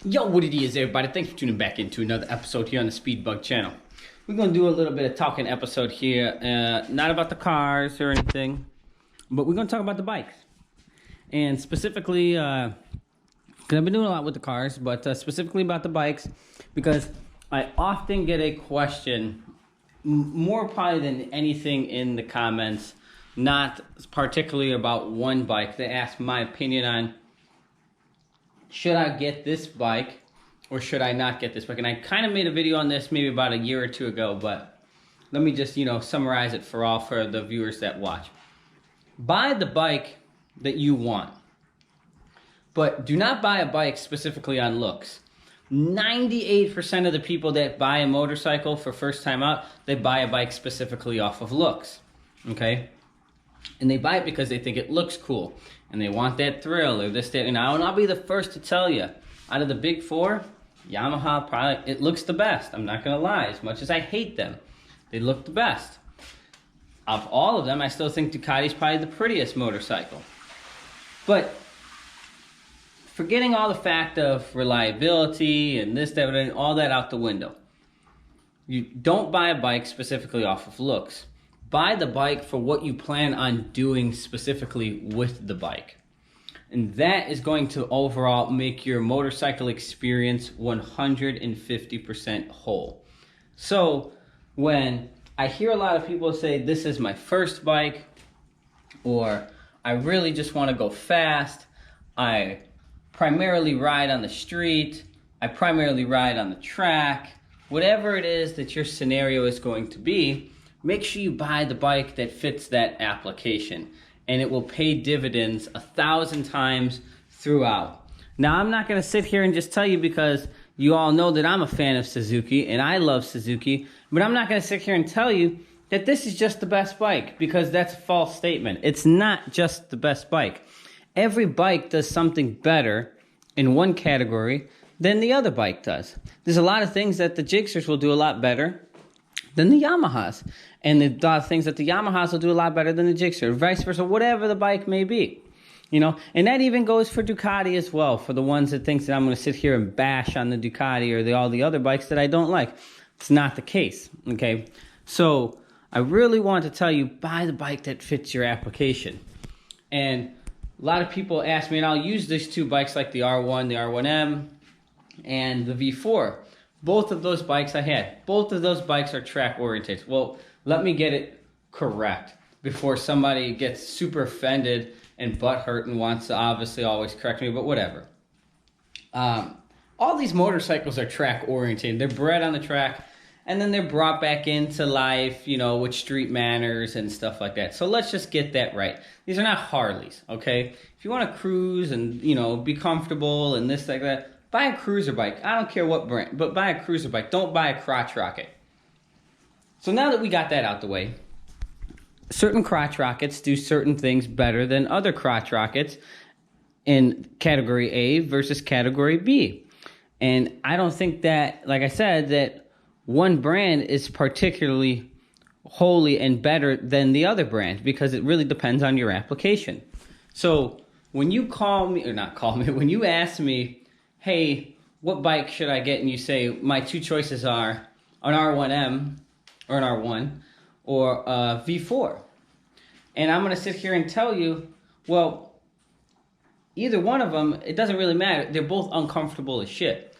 Yo, what it is, everybody? Thanks for tuning back into another episode here on the Speedbug channel. We're going to do a little bit of talking episode here, not about the cars or anything, but we're going to talk about the bikes. And specifically, because I've been doing a lot with the cars, but specifically about the bikes, because I often get a question, more probably than anything in the comments, not particularly about one bike. They ask my opinion on, should I get this bike or should I not get this bike? And I kind of made a video on this maybe about a year or two ago, but let me just, summarize it for the viewers that watch. Buy the bike that you want, but do not buy a bike specifically on looks. 98% of the people that buy a motorcycle for first time out, they buy a bike specifically off of looks, okay? And they buy it because they think it looks cool and they want that thrill or this, that, and I'll be the first to tell you, out of the big four, Yamaha probably, it looks the best. I'm not gonna lie, as much as I hate them, they look the best. Of all of them, I still think Ducati's probably the prettiest motorcycle. But forgetting all the fact of reliability and this, that, and all that out the window, you don't buy a bike specifically off of looks. Buy the bike for what you plan on doing specifically with the bike. And that is going to overall make your motorcycle experience 150% whole. So when I hear a lot of people say, this is my first bike, or I really just want to go fast, I primarily ride on the street, I primarily ride on the track, whatever it is that your scenario is going to be, make sure you buy the bike that fits that application, and it will pay dividends 1,000 times throughout. Now, I'm not going to sit here and just tell you, because you all know that I'm a fan of Suzuki and I love Suzuki, but I'm not going to sit here and tell you that this is just the best bike, because that's a false statement. It's not just the best bike. Every bike does something better in one category than the other bike does. There's a lot of things that the Gixxers will do a lot better than the Yamahas. And a lot of things that the Yamahas will do a lot better than the Gixxer, vice versa, whatever the bike may be. And that even goes for Ducati as well, for the ones that think that I'm going to sit here and bash on the Ducati or all the other bikes that I don't like. It's not the case, okay? So I really want to tell you, buy the bike that fits your application. And a lot of people ask me, and I'll use these two bikes like the R1, the R1M, and the V4. Both of those bikes I had. Both of those bikes are track oriented. Well, let me get it correct before somebody gets super offended and butthurt and wants to obviously always correct me, but whatever. All these motorcycles are track oriented. They're bred on the track, and then they're brought back into life, with street manners and stuff like that. So let's just get that right. These are not Harleys, okay? If you want to cruise and, be comfortable and this, like that, buy a cruiser bike. I don't care what brand, but buy a cruiser bike. Don't buy a crotch rocket. So now that we got that out the way, certain crotch rockets do certain things better than other crotch rockets in category A versus category B. And I don't think that, like I said, that one brand is particularly wholly and better than the other brand, because it really depends on your application. So when you when you ask me, hey, what bike should I get? And you say, my two choices are an R1M or an R1 or a V4. And I'm going to sit here and tell you, well, either one of them, it doesn't really matter. They're both uncomfortable as shit.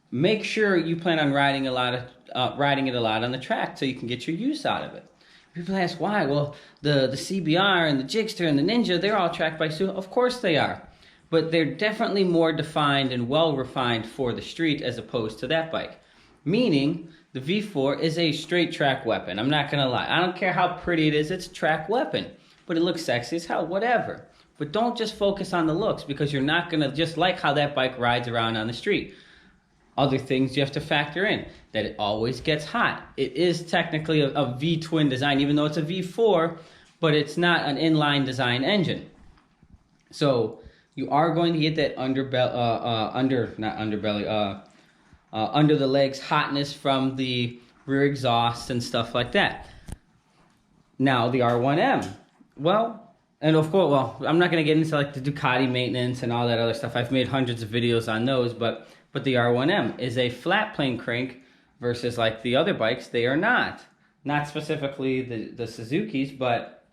Make sure you plan on riding it a lot on the track so you can get your use out of it. People ask why. Well, the CBR and the Gixxer and the Ninja, they're all track bikes too. Of course they are. But they're definitely more defined and well-refined for the street as opposed to that bike. Meaning, the V4 is a straight track weapon. I'm not going to lie. I don't care how pretty it is. It's a track weapon. But it looks sexy as hell, whatever. But don't just focus on the looks, because you're not going to just like how that bike rides around on the street. Other things you have to factor in, that it always gets hot. It is technically a V-twin design, even though it's a V4, but it's not an inline design engine. So you are going to get that under the legs hotness from the rear exhaust and stuff like that. Now the R1M, well, And of course, well, I'm not going to get into like the Ducati maintenance and all that other stuff. I've made hundreds of videos on those, but the R1M is a flat plane crank versus like the other bikes. They are not. Not specifically the Suzuki's, but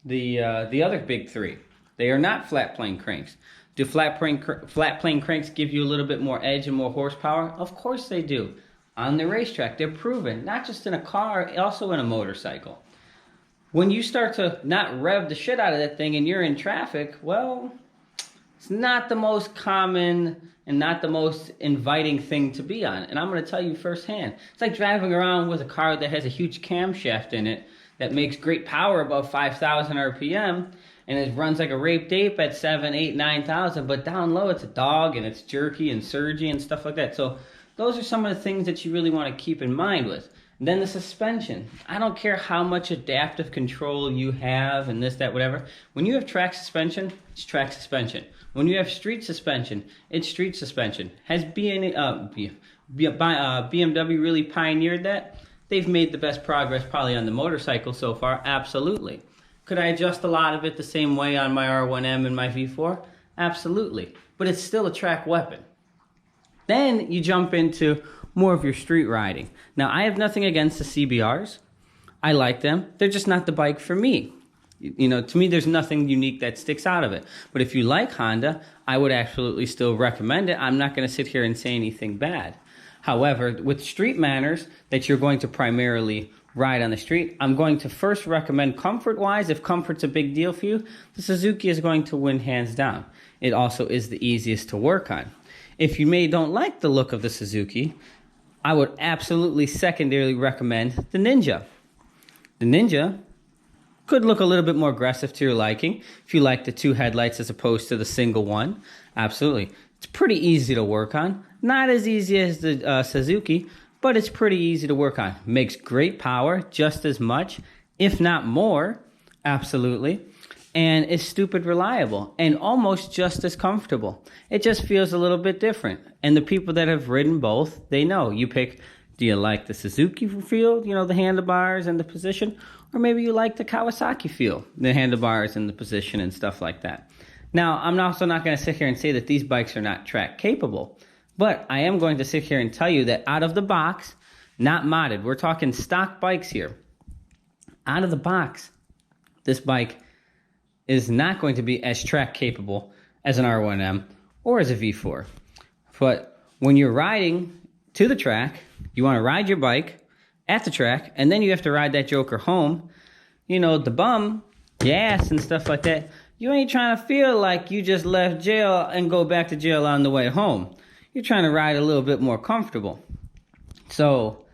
the other big three. They are not flat plane cranks. Do flat plane cranks give you a little bit more edge and more horsepower? Of course they do. On the racetrack, they're proven, not just in a car, also in a motorcycle. When you start to not rev the shit out of that thing and you're in traffic, well, it's not the most common and not the most inviting thing to be on. And I'm going to tell you firsthand. It's like driving around with a car that has a huge camshaft in it that makes great power above 5,000 RPM and it runs like a raped ape at 7, 8, 9,000, but down low it's a dog and it's jerky and surgy and stuff like that. So those are some of the things that you really want to keep in mind with. And then the suspension. I don't care how much adaptive control you have and this, that, whatever. When you have track suspension, it's track suspension. When you have street suspension, it's street suspension. Has BMW really pioneered that? They've made the best progress probably on the motorcycle so far, absolutely. Could I adjust a lot of it the same way on my R1M and my V4? Absolutely. But it's still a track weapon. Then you jump into more of your street riding. Now, I have nothing against the CBRs. I like them. They're just not the bike for me. You know, to me, there's nothing unique that sticks out of it. But if you like Honda, I would absolutely still recommend it. I'm not going to sit here and say anything bad. However, with street manners that you're going to primarily ride on the street, I'm going to first recommend comfort-wise. If comfort's a big deal for you, the Suzuki is going to win hands down. It also is the easiest to work on. If you don't like the look of the Suzuki, I would absolutely secondarily recommend the Ninja. The Ninja could look a little bit more aggressive to your liking. If you like the two headlights as opposed to the single one, absolutely. It's pretty easy to work on. Not as easy as the Suzuki, but it's pretty easy to work on. Makes great power, just as much, if not more, absolutely. And is stupid reliable and almost just as comfortable. It just feels a little bit different. And the people that have ridden both, they know. You pick, do you like the Suzuki feel, you know, the handlebars and the position? Or maybe you like the Kawasaki feel, the handlebars and the position and stuff like that. Now, I'm also not going to sit here and say that these bikes are not track capable. But I am going to sit here and tell you that out of the box, not modded, we're talking stock bikes here. Out of the box, this bike is not going to be as track capable as an R1M or as a V4. But when you're riding to the track, you want to ride your bike at the track, and then you have to ride that joker home, you know, the bum, gas and stuff like that, you ain't trying to feel like you just left jail and go back to jail on the way home. You're trying to ride a little bit more comfortable. So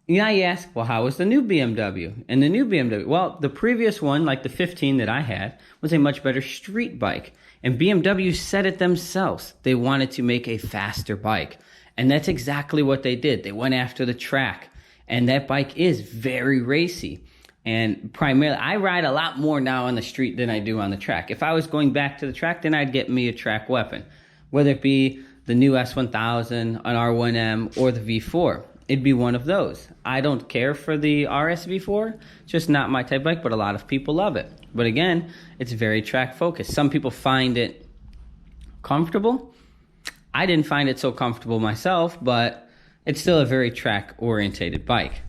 now you ask, well, how was the new BMW? And the new BMW, well, the previous one, like the 15 that I had, was a much better street bike. And BMW said it themselves. They wanted to make a faster bike. And that's exactly what they did. They went after the track. And that bike is very racy. And primarily, I ride a lot more now on the street than I do on the track. If I was going back to the track, then I'd get me a track weapon. Whether it be the new S1000, an R1M, or the V4. It'd be one of those. I don't care for the RSV4, just not my type bike, but a lot of people love it. But again, it's very track focused. Some people find it comfortable. I didn't find it so comfortable myself, but it's still a very track orientated bike.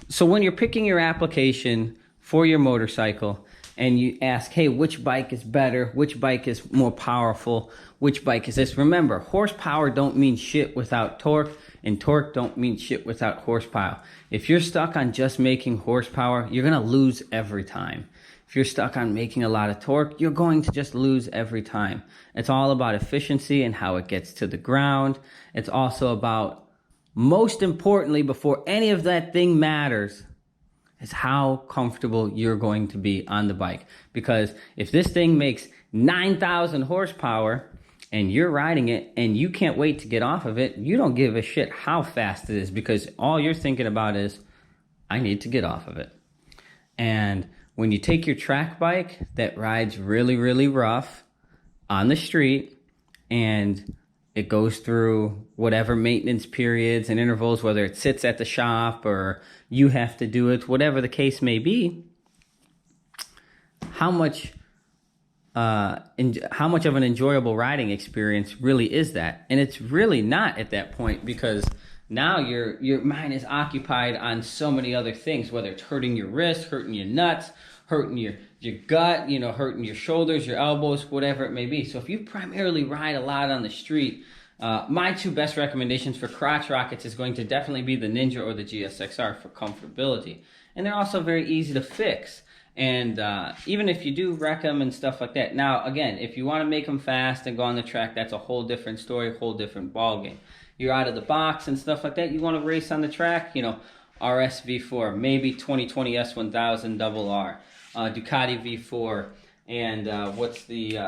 So when you're picking your application for your motorcycle and you ask, hey, which bike is better? Which bike is more powerful? Which bike is this? Remember, horsepower don't mean shit without torque, and torque don't mean shit without horsepower. If you're stuck on just making horsepower, you're going to lose every time. If you're stuck on making a lot of torque, you're going to just lose every time. It's all about efficiency and how it gets to the ground. It's also about, most importantly, before any of that thing matters, is how comfortable you're going to be on the bike. Because if this thing makes 9,000 horsepower and you're riding it and you can't wait to get off of it, you don't give a shit how fast it is, because all you're thinking about is, I need to get off of it. And when you take your track bike that rides really, really rough on the street and it goes through whatever maintenance periods and intervals, whether it sits at the shop or you have to do it, whatever the case may be, how much of an enjoyable riding experience really is that? And it's really not at that point, because now your mind is occupied on so many other things, whether it's hurting your wrists, hurting your nuts, hurting your gut, you know, hurting your shoulders, your elbows, whatever it may be. So if you primarily ride a lot on the street, my two best recommendations for crotch rockets is going to definitely be the Ninja or the GSXR for comfortability. And they're also very easy to fix. And even if you do wreck them and stuff like that. Now, again, if you want to make them fast and go on the track, that's a whole different story, a whole different ballgame. You're out of the box and stuff like that. You want to race on the track, you know, RS V4, maybe 2020 S1000 RR, Ducati V4, and what's the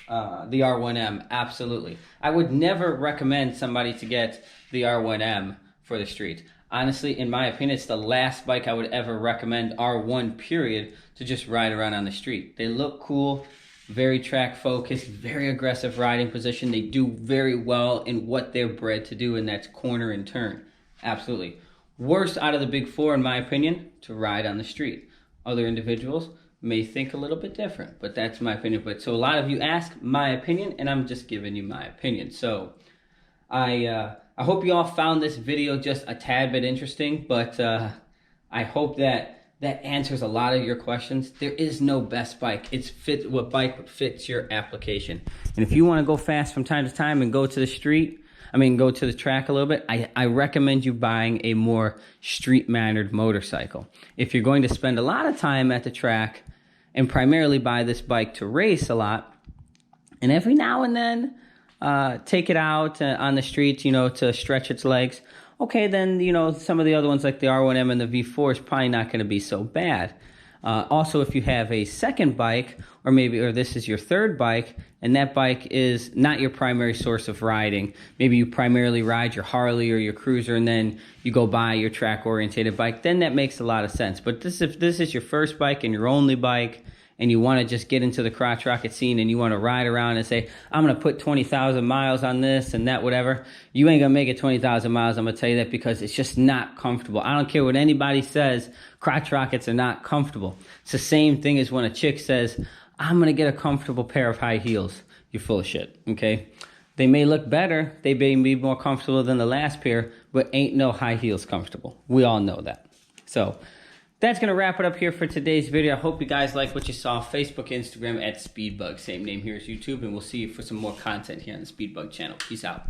R1M? Absolutely. I would never recommend somebody to get the R1M for the street. Honestly, in my opinion, it's the last bike I would ever recommend, R1 period, to just ride around on the street. They look cool, very track focused, very aggressive riding position. They do very well in what they're bred to do, and that's corner and turn. Absolutely. Worst out of the big four, in my opinion, to ride on the street. Other individuals may think a little bit different, but that's my opinion. But so a lot of you ask my opinion, and I'm just giving you my opinion. So I hope you all found this video just a tad bit interesting, but I hope that answers a lot of your questions. There is no best bike. It's what bike fits your application. And if you want to go fast from time to time and go to the street, go to the track a little bit, I recommend you buying a more street-mannered motorcycle. If you're going to spend a lot of time at the track and primarily buy this bike to race a lot, and every now and then take it out on the street, you know, to stretch its legs, okay, then, you know, some of the other ones like the R1M and the V4 is probably not going to be so bad. Also, if you have a second bike, or this is your third bike, and that bike is not your primary source of riding, maybe you primarily ride your Harley or your Cruiser, and then you go buy your track-orientated bike, then that makes a lot of sense. But if this is your first bike and your only bike, and you want to just get into the crotch rocket scene and you want to ride around and say, I'm going to put 20,000 miles on this and that, whatever, you ain't going to make it 20,000 miles. I'm going to tell you that, because it's just not comfortable. I don't care what anybody says, crotch rockets are not comfortable. It's the same thing as when a chick says, I'm going to get a comfortable pair of high heels. You're full of shit, okay? They may look better, they may be more comfortable than the last pair, but ain't no high heels comfortable. We all know that. So that's going to wrap it up here for today's video. I hope you guys like what you saw. Facebook, Instagram at Speedbug. Same name here as YouTube. And we'll see you for some more content here on the Speedbug channel. Peace out.